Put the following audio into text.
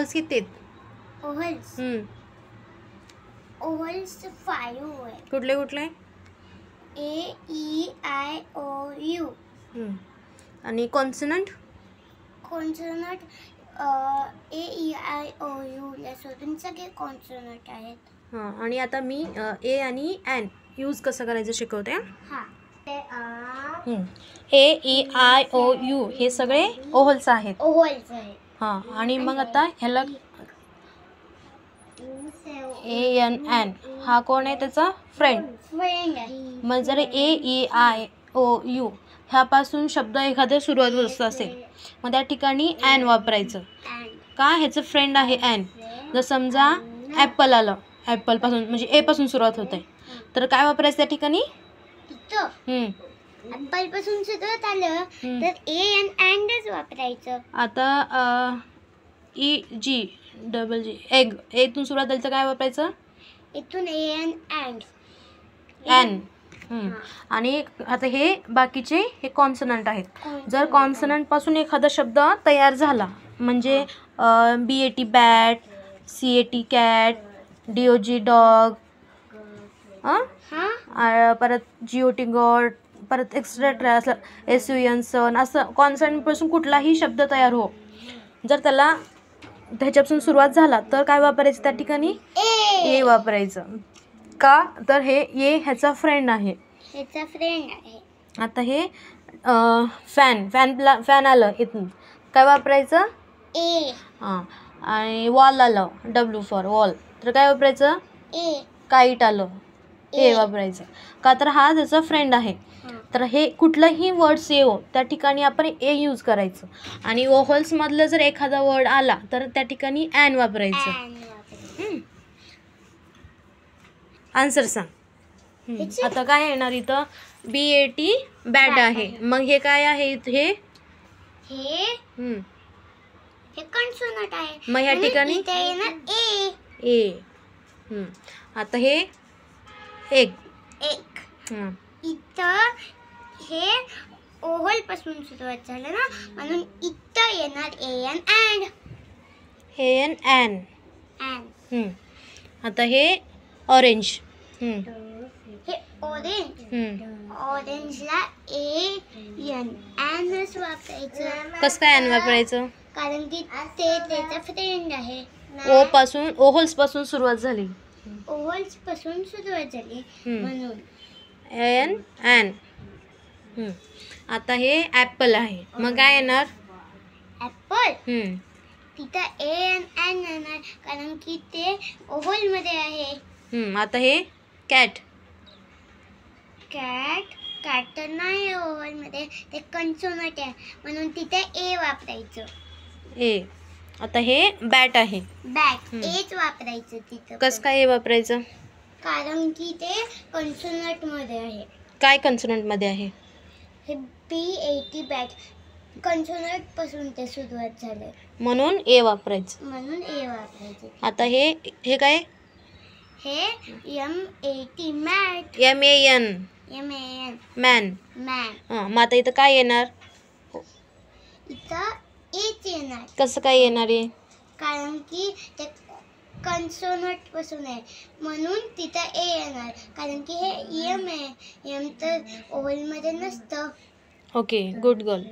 ओव्हल्स किती आहेत? ओव्हल्स ओव्हल्स 5 आहे. कुठले कुठले? A-E-I-O-U. आणि कॉन्सनंट? कॉन्सोनंट A-E-I-O-U ला सोडून सगळे कॉन्सोनंट आहेत. हां, आणि आता मी ए आणि एन यूज कसं करायचं शिकवते. हां, A-E-I-O-U हे सगळे ओव्हल्स आहेत. ओव्हल्स आहेत. हां, आणि मग आता ह्याला A-N-N हा कोण आहे? त्याचा फ्रेंड. फ्रेंड आहे. मग जर A-E-I-O-U ह्यापासून शब्द एखाद्या सुरुवात होत असेल मग त्या ठिकाणी एन वापरायचं. का? ह्याचं फ्रेंड आहे एन. जर समजा ॲपल आलं, ॲपलपासून म्हणजे ए पासून सुरुवात होते, तर काय वापरायचं त्या ठिकाणी? ॲपल पासून सुरुवात आलं तर A and वापरायचं. आता E-G एग, एतून सुरुवात झाली तर काय वापरायचं? इथून A and एन. आणि आता हे बाकीचे हे कॉन्सनंट आहेत. जर कॉन्सनंट पासून एखादा शब्द तयार झाला म्हणजे B-A-T bat, C-A-T cat, D-O-G dog, परत G-O-T गॉड, परत एक्स्ट्रा असं S-U-N सन, असं कॉन्सनंटपासून कुठलाही शब्द तयार हो, जर त्याला त्याच्यापासून सुरुवात झाला तर काय वापरायचं त्या ठिकाणी? ए वापरायचं. का? तर हे ए ह्याचा फ्रेंड आहे. ह्याचा फ्रेंड आहे. आता हे फॅन आलं इथून काय वापरायचं? ए. हां, आणि वॉल आलं W फॉर वॉल तर काय वापरायचं? ए. काईट आलं ए वापरायचं. का? तर हा त्याचा फ्रेंड आहे. तर हे कुठलंही वर्ड्स येऊ त्या ठिकाणी आपण ए यूज करायचं. आणि ओव्हल्समधलं जर एखादा वर्ड आला तर त्या ठिकाणी एन वापरायचं. आन्सर सांग. आता काय येणार इथं? B-A-T बॅट आहे. मग हे काय आहे? हे कॉन्सोनंट आहे. मग ह्या ठिकाणी ए. आता हे एग. इथं हे ओव्हल पासून सुरुवात झालं ना, म्हणून इथं येणार एन. आता हे ऑरेंज. हे ऑरेंज. ऑरेंजला एनच वापरायचं. कसं काय एन वापरायचं? कारण की ते त्याचा फ्रेंड आहे. ओव्हल्स पासून सुरुवात झाली. ओव्हल्स पासून सुरुवात झाली म्हणून एन. आता हे ॲपल आहे. मग काय येणार? ॲपल. तिथं एन येणार कारण की ते ओव्हल मध्ये आहे. आता हे कॅट. कॅट तर नाही ओव्हल मध्ये, ते कॉन्सोनंट आहे म्हणून तिथे ए वापरायचं. ए. आता हे बॅट आहे. बॅट एच वापरायचं तिथं. कसं काय ए वापरायचं? कारण की ते कॉन्सोनंट मध्ये आहे. काय कॉन्सोनंट मध्ये आहे? हे B-A-T बॅट कॉन्सोनंट पासून ते सुरुवात झाले म्हणून ए वापरायचं. आता हे काय? हे M-A-T मॅट. M-A-N man. मग आता इथं काय येणार? इथं एच येणार. कसं काय येणार आहे? कारण की ते कॉन्सोनंट पासून आहे म्हणून तिथं ए येणार. कारण की हे एम आहे. एम तर ओव्हल मध्ये नसतं. Okay, good girl.